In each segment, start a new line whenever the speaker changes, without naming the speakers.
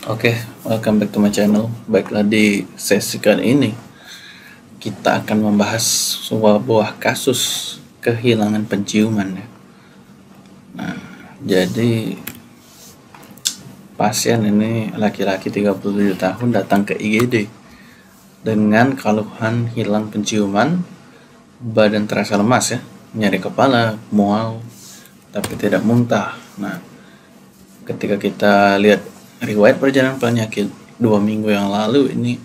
Oke, welcome back to my channel. Baiklah, di sesi kali ini kita akan membahas sebuah buah kasus kehilangan penciuman ya. Nah, jadi pasien ini laki-laki 37 tahun datang ke IGD dengan keluhan hilang penciuman, badan terasa lemas ya, nyeri kepala, mual, tapi tidak muntah. Nah, ketika kita lihat riwayat perjalanan penyakit 2 minggu yang lalu, ini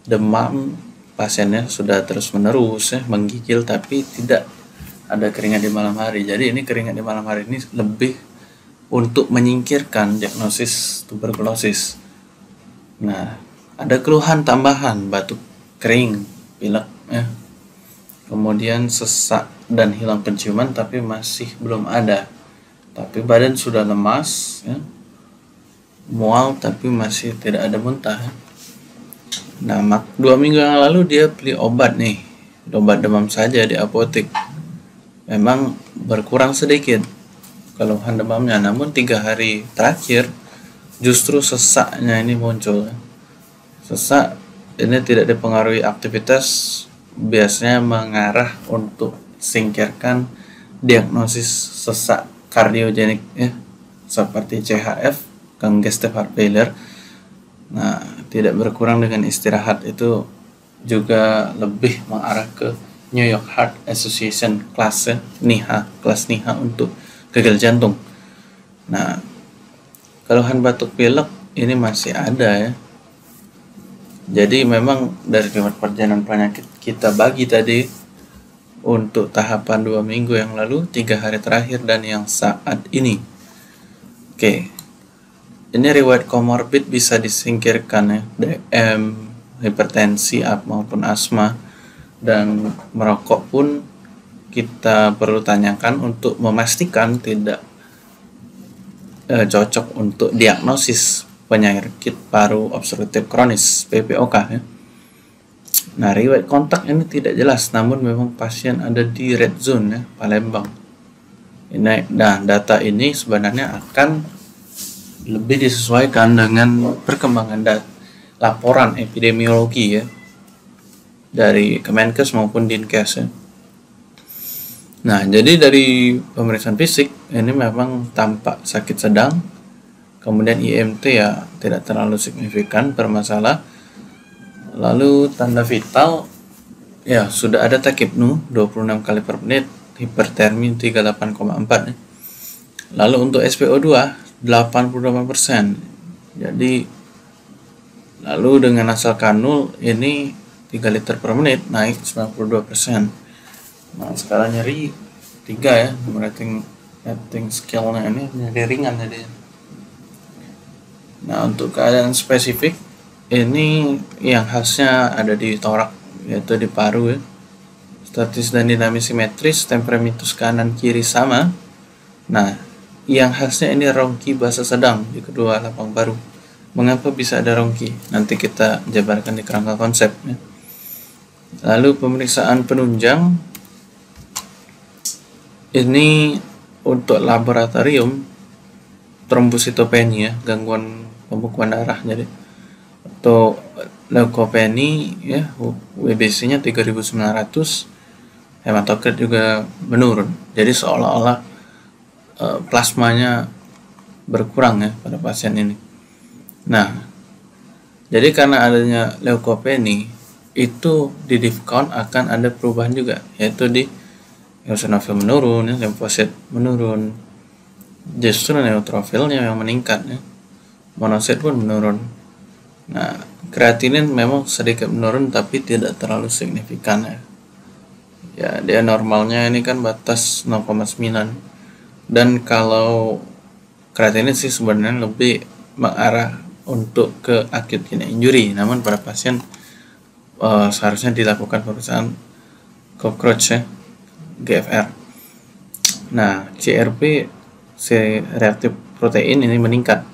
demam pasiennya sudah terus menerus ya, menggigil tapi tidak ada keringat di malam hari. Jadi ini keringat di malam hari ini lebih untuk menyingkirkan diagnosis tuberkulosis. Nah, ada keluhan tambahan, batuk kering, pilek ya. Kemudian sesak dan hilang penciuman tapi masih belum ada. Tapi badan sudah lemas ya. Mual tapi masih tidak ada muntah. Nah, 2 minggu yang lalu dia beli obat nih, obat demam saja di apotek. Memang berkurang sedikit keluhan demamnya, namun 3 hari terakhir justru sesaknya ini muncul. Sesak ini tidak dipengaruhi aktivitas, biasanya mengarah untuk singkirkan diagnosis sesak kardiogenik ya, seperti CHF, congestive heart failure. Nah, tidak berkurang dengan istirahat, itu juga lebih mengarah ke New York Heart Association kelas ya, NIHA, kelas NIHA untuk gagal jantung. Nah, keluhan batuk pilek ini masih ada ya. Jadi memang dari riwayat perjalanan penyakit kita bagi tadi untuk tahapan 2 minggu yang lalu, 3 hari terakhir, dan yang saat ini. Oke, ini riwayat komorbid bisa disingkirkan ya, DM, hipertensi maupun asma, dan merokok pun kita perlu tanyakan untuk memastikan tidak cocok untuk diagnosis penyakit paru obstruktif kronis (PPOK) ya. Nah, riwayat kontak ini tidak jelas, namun memang pasien ada di red zone ya, Palembang. Nah, data ini sebenarnya akan lebih disesuaikan dengan perkembangan laporan epidemiologi ya dari Kemenkes maupun Dinkes ya. Nah, jadi dari pemeriksaan fisik ini memang tampak sakit sedang, kemudian IMT ya tidak terlalu signifikan bermasalah. Lalu tanda vital ya sudah ada takipnu 26 kali per menit, hipertermi 38,4 ya. Lalu untuk SpO2 88%. Jadi lalu dengan asal kanul ini 3 liter per menit, naik 92%. Nah, skala nyeri 3 ya, rating scale-nya ini nyeri ringan jadi. Nah, untuk keadaan spesifik ini yang khasnya ada di torak, yaitu di paru ya. Statis dan dinamis simetris, temperamentus kanan kiri sama. Nah, yang khasnya ini rongki basa sedang di kedua lapang paru. Mengapa bisa ada rongki? Nanti kita jabarkan di kerangka konsep ya. Lalu pemeriksaan penunjang ini untuk laboratorium trombositopenia, gangguan pembekuan darah jadi, atau leukopenia ya, WBC-nya 3900, hematokrit juga menurun. Jadi seolah-olah plasmanya berkurang ya pada pasien ini. Nah, jadi karena adanya leukopenia itu di div count akan ada perubahan juga, yaitu di eosinofil menurun ya, limfosit menurun, justru neutrofilnya yang meningkat ya, monosit pun menurun. Nah, kreatinin memang sedikit menurun tapi tidak terlalu signifikan ya. Ya, dia normalnya ini kan batas 0,9. Dan kalau kreatinin sih sebenarnya lebih mengarah untuk ke acute kidney injury, namun pada pasien seharusnya dilakukan pemeriksaan cockroach ya, GFR. Nah, CRP, reaktif protein ini meningkat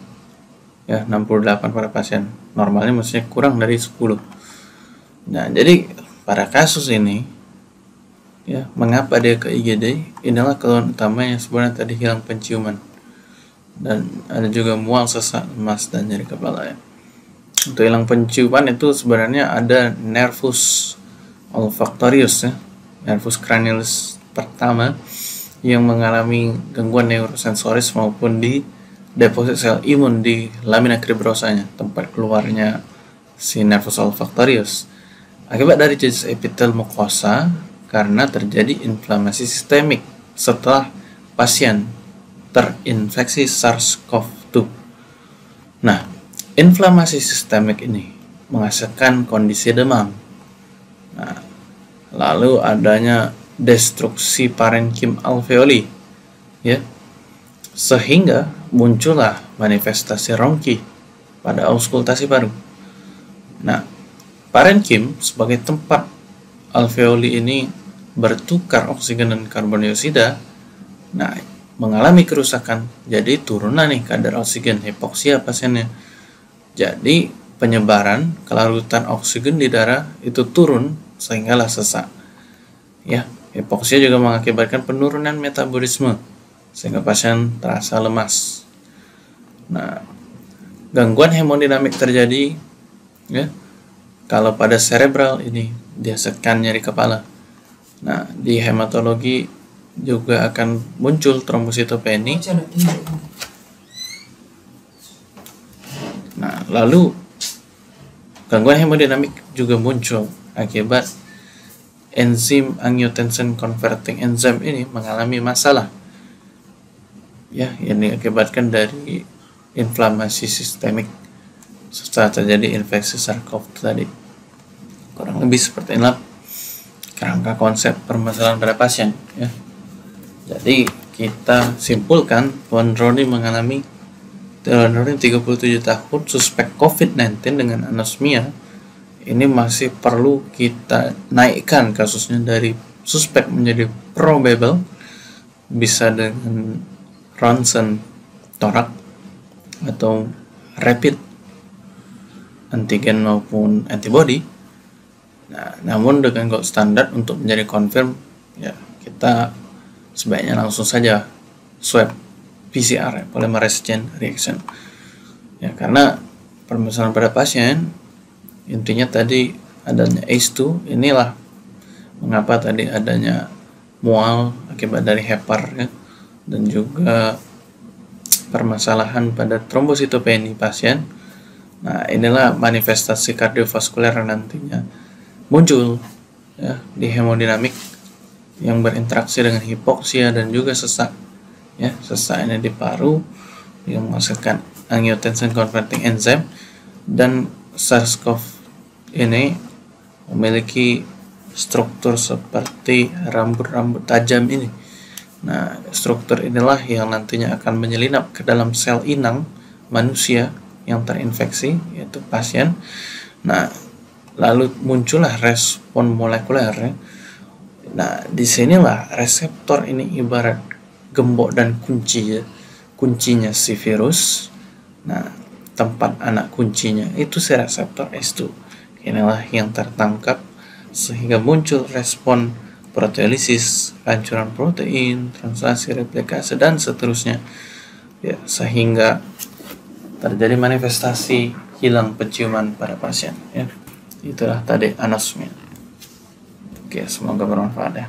ya, 68 pada pasien. Normalnya maksudnya kurang dari 10. Nah, jadi pada kasus ini ya, mengapa dia ke IGD? Inilah keluhan utama yang sebenarnya tadi hilang penciuman. dan ada juga mual, sesak, lemas, dan nyeri kepala ya. Untuk hilang penciuman itu sebenarnya ada nervus olfactorius ya, nervus cranialis pertama yang mengalami gangguan neurosensoris maupun di deposit sel imun di lamina cribrosa-nya, tempat keluarnya si nervus olfactorius, akibat dari jenis epitel mukosa karena terjadi inflamasi sistemik setelah pasien terinfeksi SARS-CoV-2. Nah, inflamasi sistemik ini menghasilkan kondisi demam. Nah, lalu adanya destruksi parenkim alveoli, ya, sehingga muncullah manifestasi ronki pada auskultasi paru. Nah, parenkim sebagai tempat alveoli ini bertukar oksigen dan karbon dioksida, nah, mengalami kerusakan, jadi turunlah nih kadar oksigen, hipoksia pasiennya. Jadi penyebaran kelarutan oksigen di darah itu turun sehinggalah sesak. Ya, hipoksia juga mengakibatkan penurunan metabolisme sehingga pasien terasa lemas. Nah, gangguan hemodinamik terjadi ya kalau pada cerebral ini dihasilkan nyeri kepala. Nah, di hematologi juga akan muncul trombositopeni. Nah, lalu gangguan hemodinamik juga muncul akibat enzim angiotensin converting enzyme ini mengalami masalah. Ya, yang diakibatkan dari inflamasi sistemik setelah terjadi infeksi SARS-CoV tadi. Kurang lebih seperti inilah kerangka konsep permasalahan pada pasien ya. Jadi kita simpulkan Tuan Roni 37 tahun, suspek COVID-19 dengan anosmia. Ini masih perlu kita naikkan kasusnya dari suspek menjadi probable, bisa dengan ronsen torak atau rapid antigen maupun antibody. Nah, namun dengan gold standard untuk menjadi confirm ya, kita sebaiknya langsung saja swab PCR, polymerase chain reaction ya, karena permasalahan pada pasien intinya tadi adanya ACE2. Inilah mengapa tadi adanya mual akibat dari hepar ya, dan juga permasalahan pada trombositopeni pasien. Nah, inilah manifestasi kardiovaskuler nantinya muncul ya di hemodinamik yang berinteraksi dengan hipoksia dan juga sesak ya. Sesak ini di paru yang menghasilkan angiotensin converting enzyme, dan SARS-CoV ini memiliki struktur seperti rambut-rambut tajam ini. Nah, struktur inilah yang nantinya akan menyelinap ke dalam sel inang manusia yang terinfeksi, yaitu pasien. Nah, lalu muncullah respon molekuler ya. Nah, disinilah reseptor ini ibarat gembok dan kunci ya. Kuncinya si virus. Nah, tempat anak kuncinya itu si reseptor S2. Inilah yang tertangkap sehingga muncul respon proteolisis, hancuran protein, translasi, replikasi, dan seterusnya ya, sehingga terjadi manifestasi hilang penciuman pada pasien ya. Itulah tadi anosmia. Oke, semoga bermanfaat ya.